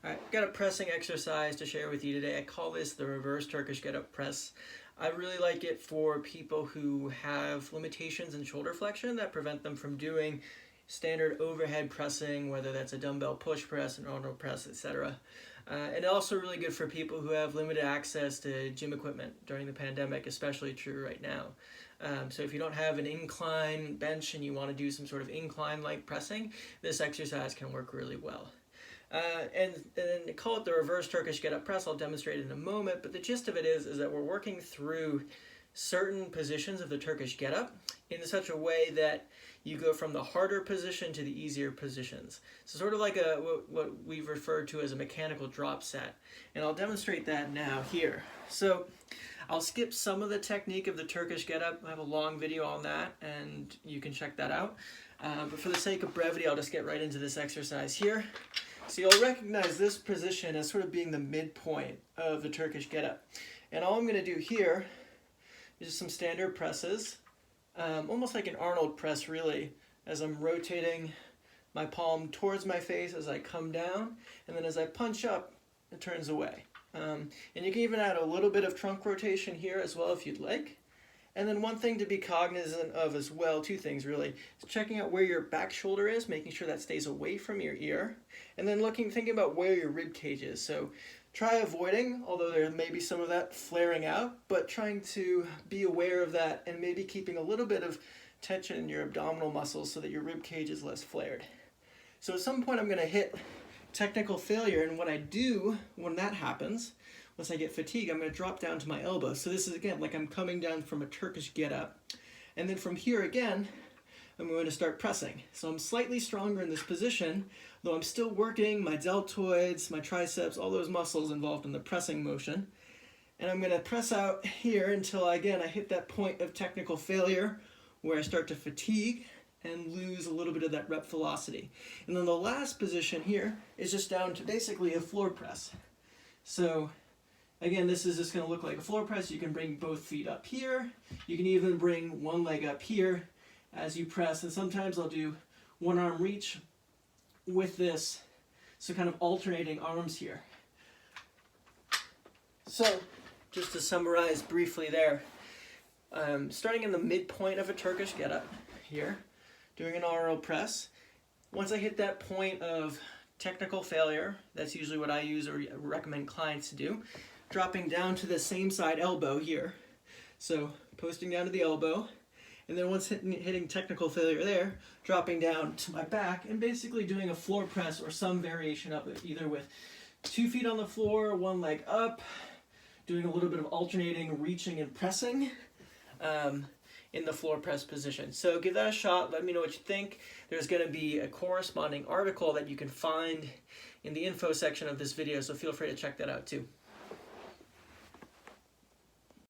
Alright, got a pressing exercise to share with you today. I call this the reverse Turkish get-up press. I really like it for people who have limitations in shoulder flexion that prevent them from doing standard overhead pressing, whether that's a dumbbell push press, an arnold press, etc. And also really good for people who have limited access to gym equipment during the pandemic, especially true right now. So if you don't have an incline bench and you want to do some sort of incline-like pressing, this exercise can work really well. And then call it the reverse Turkish get-up press. I'll demonstrate it in a moment, but the gist of it is that we're working through certain positions of the Turkish get-up in such a way that you go from the harder position to the easier positions. So sort of like what we've referred to as a mechanical drop set. And I'll demonstrate that now here. So I'll skip some of the technique of the Turkish get-up. I have a long video on that, and you can check that out. But for the sake of brevity, I'll just get right into this exercise here. So you'll recognize this position as sort of being the midpoint of the Turkish get-up. And all I'm going to do here is just some standard presses, almost like an Arnold press really, as I'm rotating my palm towards my face as I come down, and then as I punch up, it turns away. And you can even add a little bit of trunk rotation here as well if you'd like. And then one thing to be cognizant of as well, two things really, is checking out where your back shoulder is, making sure that stays away from your ear, and then thinking about where your rib cage is. So try avoiding, although there may be some of that flaring out, but trying to be aware of that and maybe keeping a little bit of tension in your abdominal muscles so that your rib cage is less flared. So at some point I'm going to hit technical failure, and what I do when that happens, once I get fatigued, I'm going to drop down to my elbow. So this is again like I'm coming down from a Turkish get-up. And then from here again, I'm going to start pressing. So I'm slightly stronger in this position, though I'm still working my deltoids, my triceps, all those muscles involved in the pressing motion. And I'm going to press out here until I hit that point of technical failure where I start to fatigue and lose a little bit of that rep velocity. And then the last position here is just down to basically a floor press. So again, this is just going to look like a floor press. You can bring both feet up here. You can even bring one leg up here as you press. And sometimes I'll do one arm reach with this. So kind of alternating arms here. So just to summarize briefly there, starting in the midpoint of a Turkish get-up here, doing an RO press. Once I hit that point of technical failure, that's usually what I use or recommend clients to do, dropping down to the same side elbow here. So posting down to the elbow, and then once hitting technical failure there, dropping down to my back and basically doing a floor press or some variation of it, either with 2 feet on the floor, one leg up, doing a little bit of alternating, reaching and pressing in the floor press position. So give that a shot. Let me know what you think. There's going to be a corresponding article that you can find in the info section of this video, so feel free to check that out too.